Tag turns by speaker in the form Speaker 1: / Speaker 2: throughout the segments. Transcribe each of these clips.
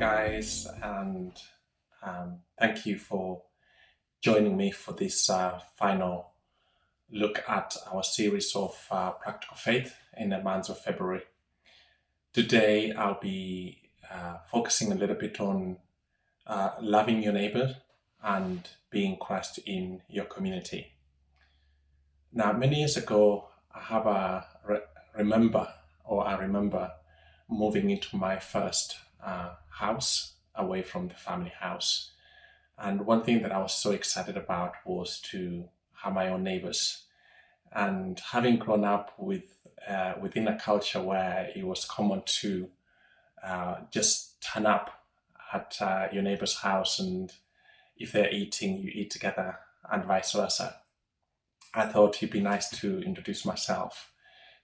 Speaker 1: guys, and thank you for joining me for this final look at our series of practical faith in the month of February. Today, I'll be focusing a little bit on loving your neighbor and being Christ in your community. Now, many years ago, I remember moving into my first house away from the family house. And one thing that I was so excited about was to have my own neighbors. And having grown up within a culture where it was common to just turn up at your neighbor's house, and if they're eating, you eat together, and vice versa, I thought it'd be nice to introduce myself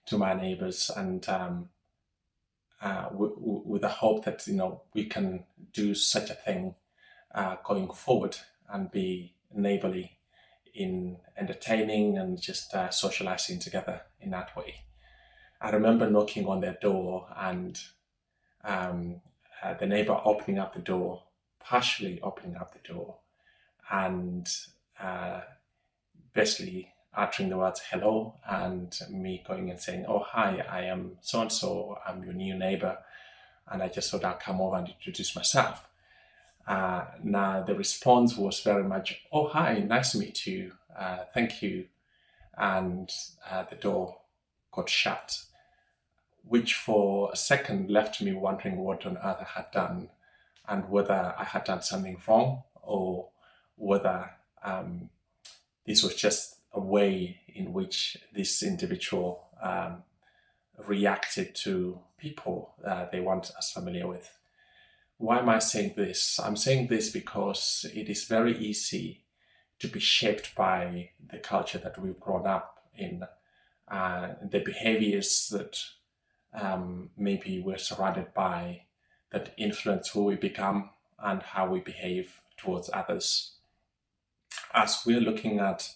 Speaker 1: to my neighbors, and with the hope that we can do such a thing going forward and be neighborly in entertaining and just socializing together in that way. I remember knocking on their door and the neighbor opening up the door, partially opening up the door, and basically uttering the words hello, and me going and saying, "Oh, hi, I am so-and-so, I'm your new neighbor, and I just thought I'd come over and introduce myself." Now, the response was very much, "Oh, hi, nice to meet you, thank you," and the door got shut, which for a second left me wondering what on earth I had done, and whether I had done something wrong, or whether this was just a way in which this individual reacted to people they weren't as familiar with. Why am I saying this? I'm saying this because it is very easy to be shaped by the culture that we've grown up in, the behaviors that maybe we're surrounded by, that influence who we become and how we behave towards others. As we're looking at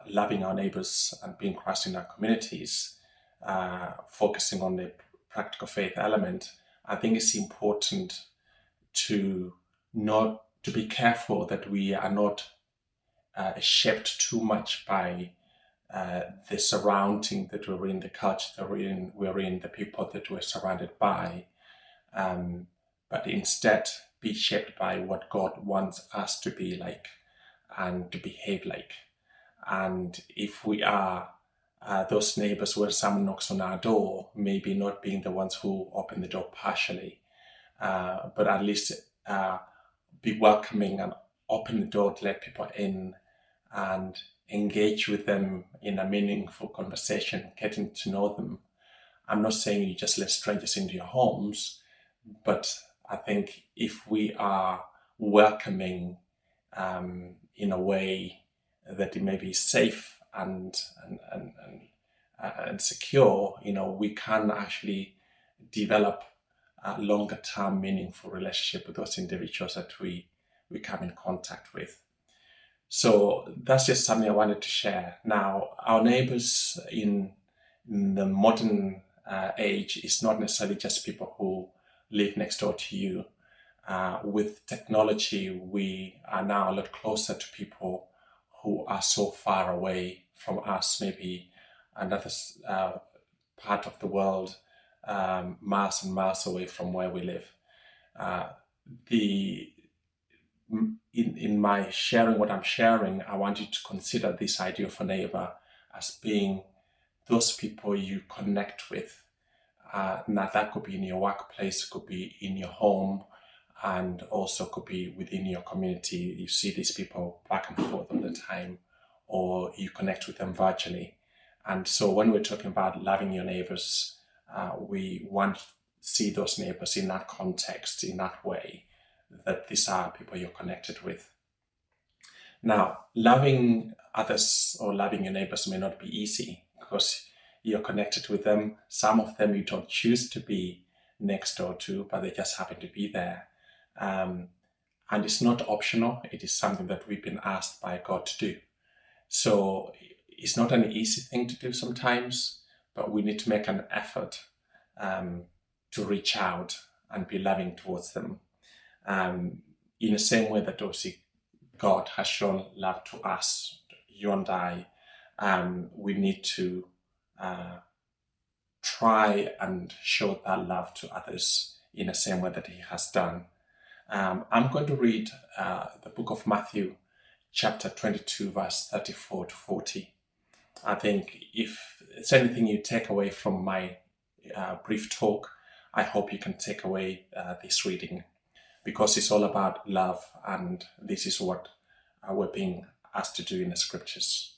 Speaker 1: loving our neighbors and being Christ in our communities, focusing on the practical faith element, I think it's important to be careful that we are not shaped too much by the surrounding that we're in, the culture that we're in, the people that we're surrounded by, but instead be shaped by what God wants us to be like and to behave like. And if we are those neighbors where someone knocks on our door, maybe not being the ones who open the door partially, but at least be welcoming and open the door to let people in and engage with them in a meaningful conversation, getting to know them. I'm not saying you just let strangers into your homes, but I think if we are welcoming in a way that it may be safe and secure, we can actually develop a longer term meaningful relationship with those individuals that we come in contact with. So that's just something I wanted to share. Now, our neighbors in the modern age is not necessarily just people who live next door to you. With technology, we are now a lot closer to people who are so far away from us, maybe another part of the world, miles and miles away from where we live. In my sharing what I'm sharing, I want you to consider this idea of a neighbor as being those people you connect with. Now that could be in your workplace, could be in your home, and also could be within your community. You see these people back and forth all the time, or you connect with them virtually. And so when we're talking about loving your neighbors, we want to see those neighbors in that context, in that way, that these are people you're connected with. Now, loving others or loving your neighbors may not be easy because you're connected with them. Some of them you don't choose to be next door to, but they just happen to be there. And it's not optional. It is something that we've been asked by God to do. So it's not an easy thing to do sometimes, but we need to make an effort to reach out and be loving towards them. In the same way that obviously God has shown love to us, you and I, we need to try and show that love to others in the same way that he has done. I'm going to read the book of Matthew, chapter 22, verse 34 to 40. I think if it's anything you take away from my brief talk, I hope you can take away this reading, because it's all about love, and this is what we're being asked to do in the scriptures.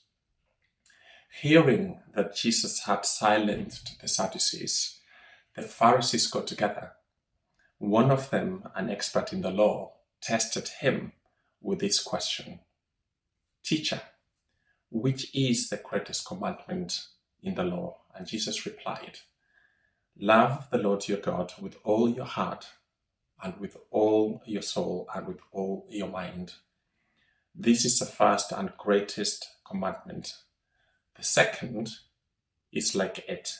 Speaker 1: Hearing that Jesus had silenced the Sadducees, the Pharisees got together. One of them, an expert in the law, tested him with this question: "Teacher, which is the greatest commandment in the law?" And Jesus replied, "Love the Lord your God with all your heart, and with all your soul, and with all your mind. This is the first and greatest commandment. The second is like it: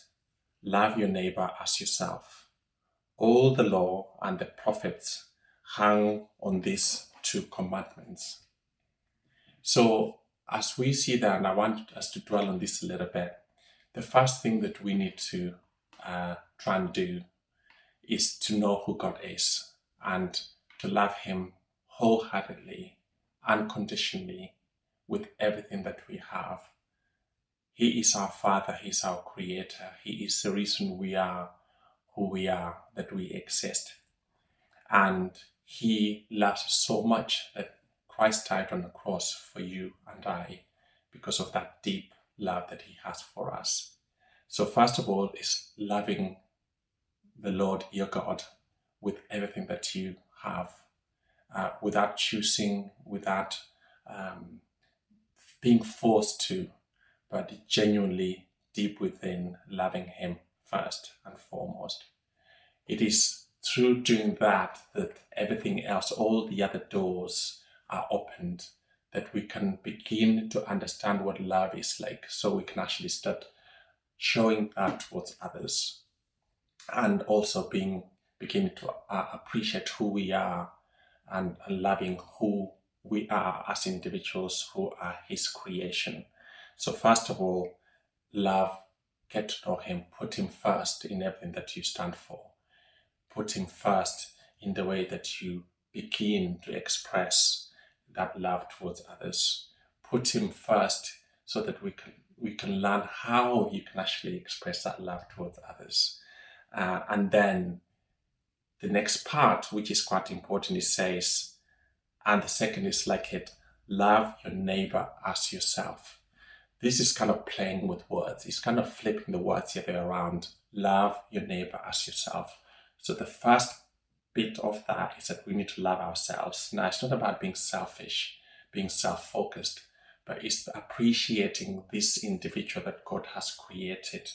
Speaker 1: love your neighbor as yourself. All the law and the prophets hang on these two commandments." So as we see that, and I want us to dwell on this a little bit, the first thing that we need to try and do is to know who God is and to love him wholeheartedly, unconditionally, with everything that we have. He is our Father, he is our Creator, he is the reason we are who we are, that we exist. And he loves us so much that Christ died on the cross for you and I, because of that deep love that he has for us. So first of all is loving the Lord your God with everything that you have, without choosing, without being forced to, but genuinely deep within, loving him first and foremost. It is through doing that that everything else, all the other doors are opened, that we can begin to understand what love is like, so we can actually start showing that towards others, and also beginning to appreciate who we are, and loving who we are as individuals who are his creation. So first of all, love, get to know him, put him first in everything that you stand for. Put him first in the way that you begin to express that love towards others. Put him first so that we can learn how you can actually express that love towards others. And then the next part, which is quite important, it says, and the second is like it: love your neighbor as yourself. This is kind of playing with words. It's kind of flipping the words the other way around. Love your neighbor as yourself. So the first bit of that is that we need to love ourselves. Now, it's not about being selfish, being self-focused, but it's appreciating this individual that God has created,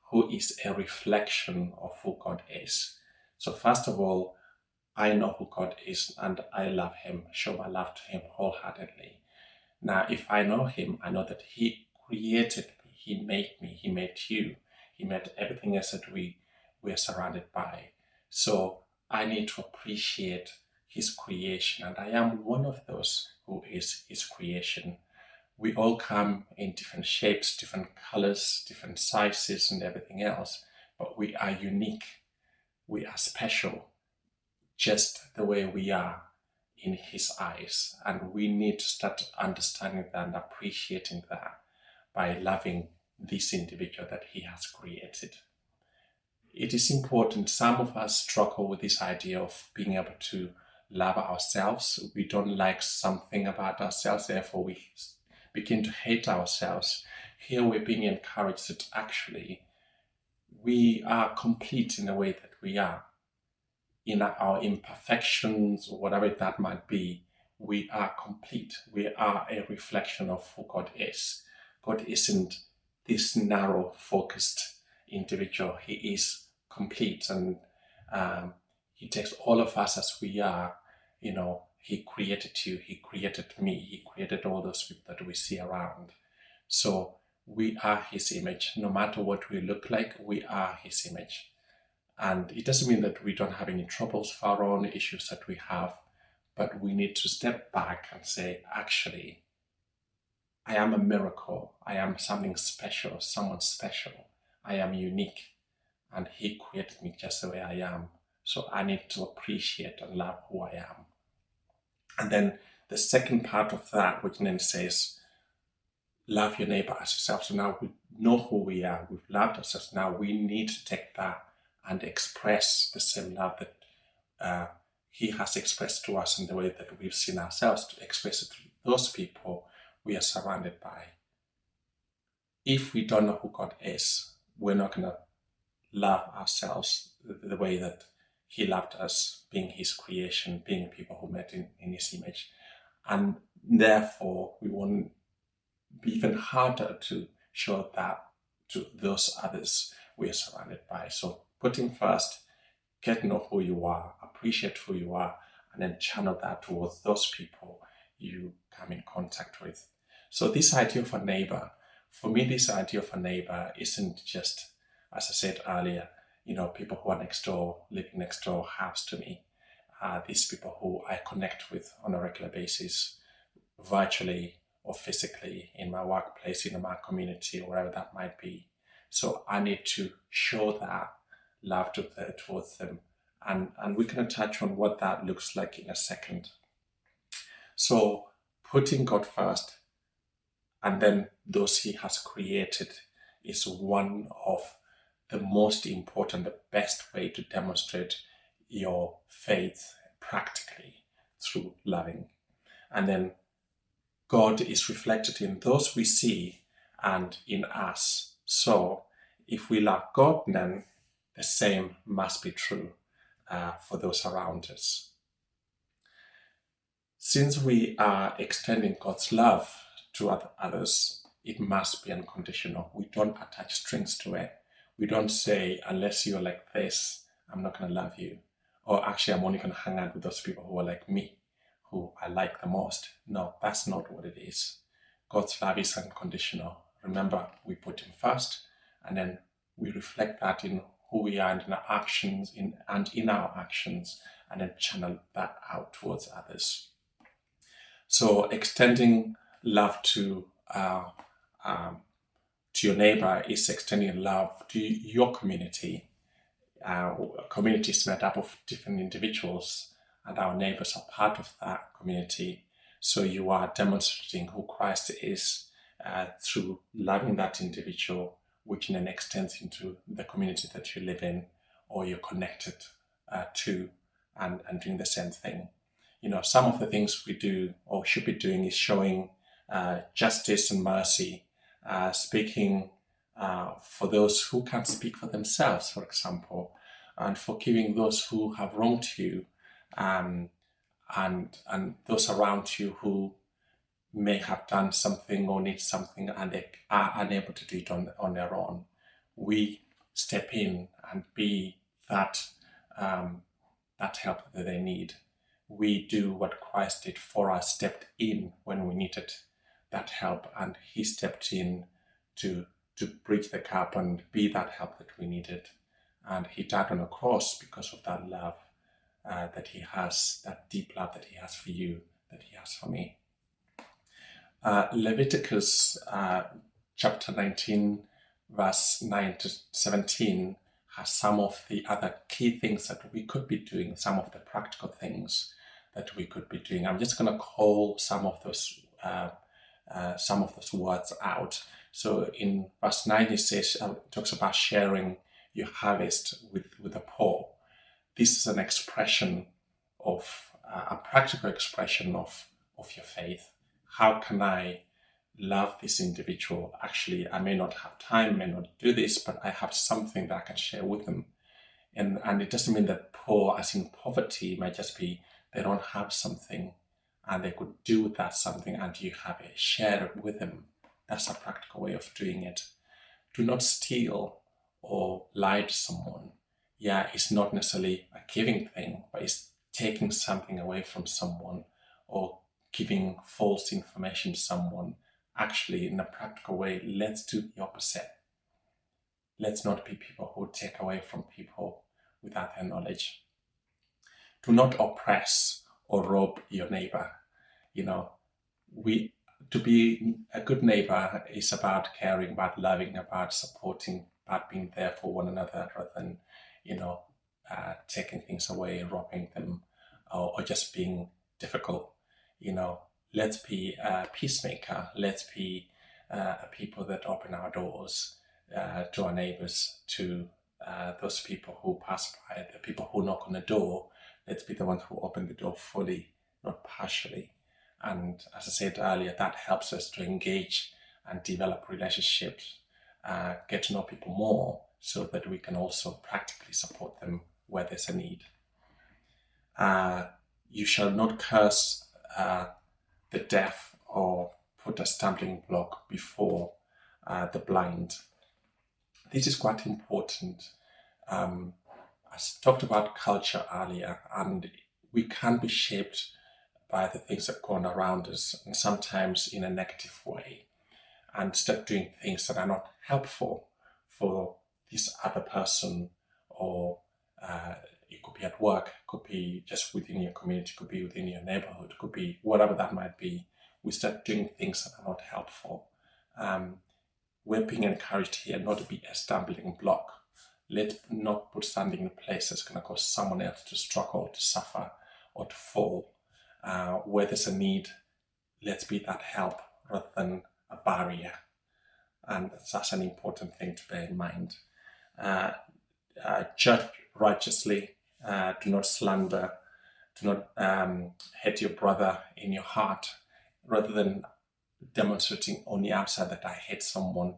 Speaker 1: who is a reflection of who God is. So first of all, I know who God is and I love him, show my love to him wholeheartedly. Now, if I know him, I know that he created me, he made me, he made you, he made everything else that we are surrounded by. So I need to appreciate his creation, and I am one of those who is his creation. We all come in different shapes, different colors, different sizes and everything else, but we are unique. We are special, just the way we are in his eyes. And we need to start understanding that and appreciating that by loving this individual that he has created. It is important. Some of us struggle with this idea of being able to love ourselves. We don't like something about ourselves, therefore we begin to hate ourselves. Here we're being encouraged that actually we are complete in the way that we are. In our imperfections, or whatever that might be, we are complete. We are a reflection of who God is. God isn't this narrow, focused individual. He is complete, and he takes all of us as we are. You know, he created you, he created me, he created all those people that we see around. So we are his image. No matter what we look like, we are his image. And it doesn't mean that we don't have any troubles for our own issues that we have, but we need to step back and say, actually, I am a miracle. I am something special, someone special. I am unique, and He created me just the way I am. So I need to appreciate and love who I am. And then the second part of that, which then says, love your neighbor as yourself. So now we know who we are. We've loved ourselves. Now we need to take that and express the same love that He has expressed to us in the way that we've seen ourselves, to express it to those people we are surrounded by. If we don't know who God is, we're not going to love ourselves the way that He loved us, being His creation, being people who made in His image. And therefore, we won't be even harder to show that to those others we are surrounded by. So putting first, get to know who you are, appreciate who you are, and then channel that towards those people you come in contact with. So this idea of a neighbor, for me, this idea of a neighbor isn't just, as I said earlier, people who are next door, living next door, house to me. These people who I connect with on a regular basis, virtually or physically, in my workplace, in my community, or wherever that might be. So I need to show that love towards them. And we're going to touch on what that looks like in a second. So putting God first, and then those He has created, is one of the most important, the best way to demonstrate your faith practically, through loving. And then God is reflected in those we see and in us. So if we love God, then the same must be true for those around us. Since we are extending God's love to others, it must be unconditional. We don't attach strings to it. We don't say, unless you're like this, I'm not going to love you. Or actually, I'm only going to hang out with those people who are like me, who I like the most. No, that's not what it is. God's love is unconditional. Remember, we put Him first, and then we reflect that in who we are and in our actions, in our actions, and then channel that out towards others. So extending love to your neighbor is extending love to your community. A community is made up of different individuals, and our neighbors are part of that community. So you are demonstrating who Christ is through loving that individual, which then extends into the community that you live in or you're connected to, and doing the same thing. Some of the things we do or should be doing is showing justice and mercy, speaking for those who can't speak for themselves, for example, and forgiving those who have wronged you, and those around you who may have done something or need something and they are unable to do it on their own. We step in and be that help that they need. We do what Christ did for us, stepped in when we needed that help, and He stepped in to bridge the gap and be that help that we needed. And He died on a cross because of that love that He has, that deep love that He has for you, that He has for me. Leviticus chapter 19, verse 9 to 17 has some of the other key things that we could be doing, some of the practical things that we could be doing. I'm just going to call some of those words out. So in verse 9 it says, talks about sharing your harvest with the poor. This is an expression of a practical expression of your faith. How can I love this individual? Actually, I may not have time, may not do this, but I have something that I can share with them. And it doesn't mean that poor as in poverty. It might just be they don't have something and they could do with that something, and you have it, share it with them. That's a practical way of doing it. Do not steal or lie to someone. Yeah, it's not necessarily a giving thing, but it's taking something away from someone or giving false information to someone. Actually, in a practical way, let's do the opposite. Let's not be people who take away from people. without their knowledge. Do not oppress or rob your neighbor. To be a good neighbor is about caring, about loving, about supporting, about being there for one another, rather than, taking things away, robbing them, or just being difficult. Let's be a peacemaker. Let's be a people that open our doors to our neighbors, to those people who pass by, the people who knock on the door. Let's be the ones who open the door fully, not partially. And as I said earlier, that helps us to engage and develop relationships, get to know people more, so that we can also practically support them where there's a need. You shall not curse the deaf or put a stumbling block before the blind. This is quite important. I talked about culture earlier, and we can be shaped by the things that go on around us, and sometimes in a negative way, and start doing things that are not helpful for this other person, or it could be at work, could be just within your community, could be within your neighborhood, could be whatever that might be. We start doing things that are not helpful. We're being encouraged here not to be a stumbling block. Let's not put something in place that's going to cause someone else to struggle, to suffer, or to fall. Where there's a need, let's be that help rather than a barrier. And that's an important thing to bear in mind. Judge righteously, do not slander, do not hate your brother in your heart, rather than demonstrating on the outside that I hate someone.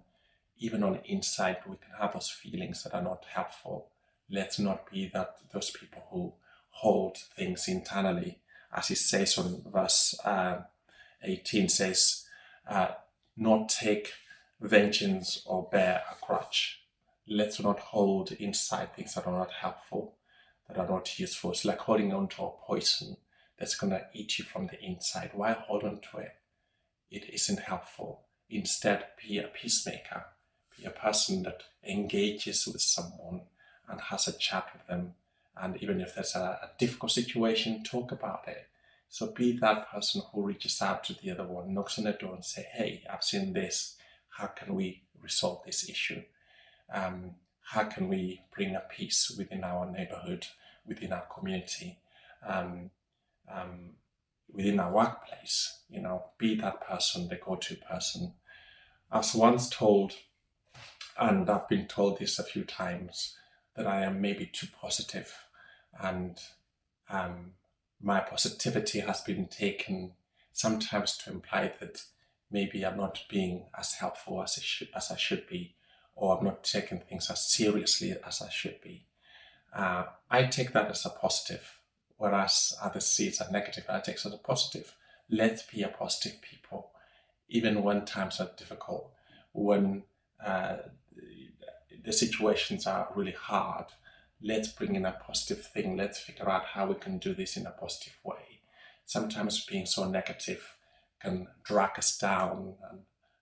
Speaker 1: Even on the inside, we can have those feelings that are not helpful. Let's not be those people who hold things internally. As it says on verse 18 says, not take vengeance or bear a grudge. Let's not hold inside things that are not helpful, that are not useful. It's like holding on to a poison that's going to eat you from the inside. Why hold on to it? It isn't helpful. Instead, be a peacemaker. Be a person that engages with someone and has a chat with them. And even if there's a difficult situation, talk about it. So be that person who reaches out to the other one, knocks on the door and say, hey, I've seen this. How can we resolve this issue? How can we bring a peace within our neighborhood, within our community, within our workplace? Be that person, the go-to person. I was once told, and I've been told this a few times, that I am maybe too positive, and my positivity has been taken sometimes to imply that maybe I'm not being as helpful as I should be, or I'm not taking things as seriously as I should be. I take that as a positive, whereas others see it as a negative. I take it as a positive. Let's be a positive people, even when times are difficult, when the situations are really hard. Let's bring in a positive thing. Let's figure out how we can do this in a positive way. Sometimes being so negative can drag us down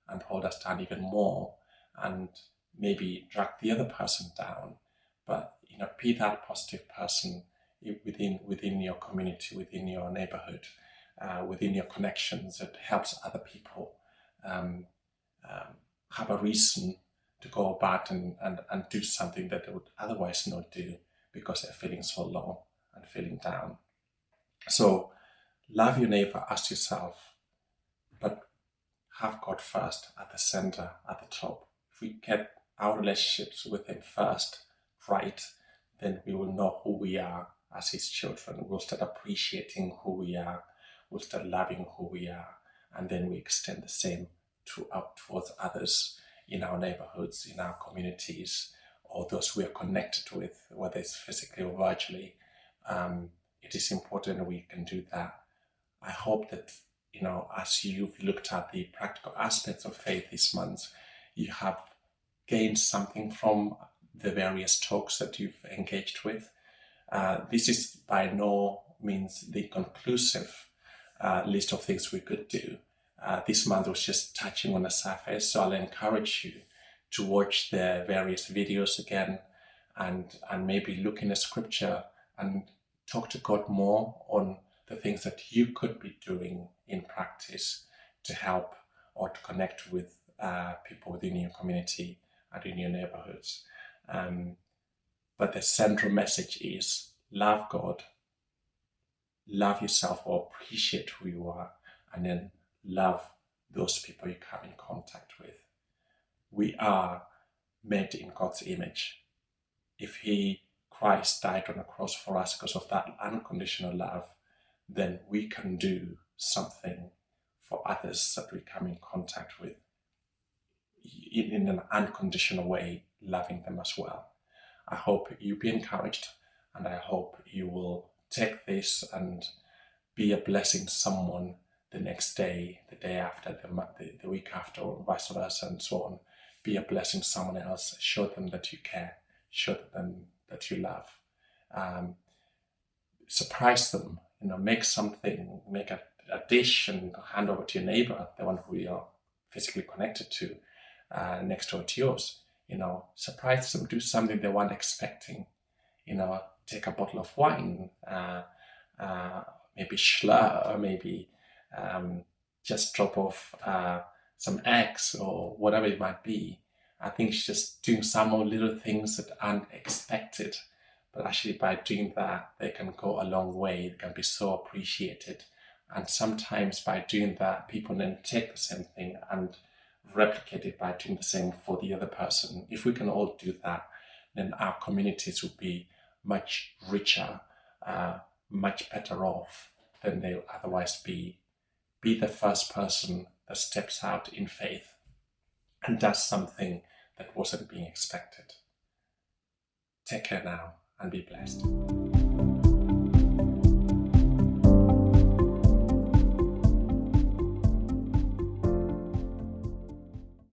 Speaker 1: and hold us down even more, and maybe drag the other person down. But be that positive person within your community, within your neighborhood, within your connections. That helps other people have a reason to go about and do something that they would otherwise not do, because they're feeling so low and feeling down. So love your neighbor as yourself, but have God first at the center, at the top. If we get our relationships with Him first right, then we will know who we are as His children. We'll start appreciating who we are. We'll start loving who we are. And then we extend the same towards others in our neighborhoods, in our communities, or those we are connected with, whether it's physically or virtually. It is important that we can do that. I hope that, as you've looked at the practical aspects of faith this month, you have gained something from the various talks that you've engaged with. This is by no means the conclusive list of things we could do. This month was just touching on the surface, so I'll encourage you to watch the various videos again, and maybe look in the scripture and talk to God more on the things that you could be doing in practice to help or to connect with people within your community and in your neighborhoods. But the central message is love God, love yourself or appreciate who you are, and then love those people you come in contact with. We are made in God's image. If Christ died on the cross for us because of that unconditional love, then we can do something for others that we come in contact with in an unconditional way, loving them as well. I hope you be encouraged, and I hope you will take this and be a blessing to someone the next day, the day after, the week after, or vice versa, and so on. Be a blessing to someone else. Show them that you care. Show them that you love. Surprise them. Make something, make a dish and hand over to your neighbor, the one who you're physically connected to, next door to yours. Surprise them. Do something they weren't expecting. Take a bottle of wine, maybe schlur, or maybe just drop off some eggs or whatever it might be. I think it's just doing some more little things that aren't expected, but actually by doing that, they can go a long way. It can be so appreciated. And sometimes by doing that, people then take the same thing and replicate it by doing the same for the other person. If we can all do that, then our communities will be much richer, much better off than they'll otherwise be. Be the first person that steps out in faith and does something that wasn't being expected. Take care now and be blessed.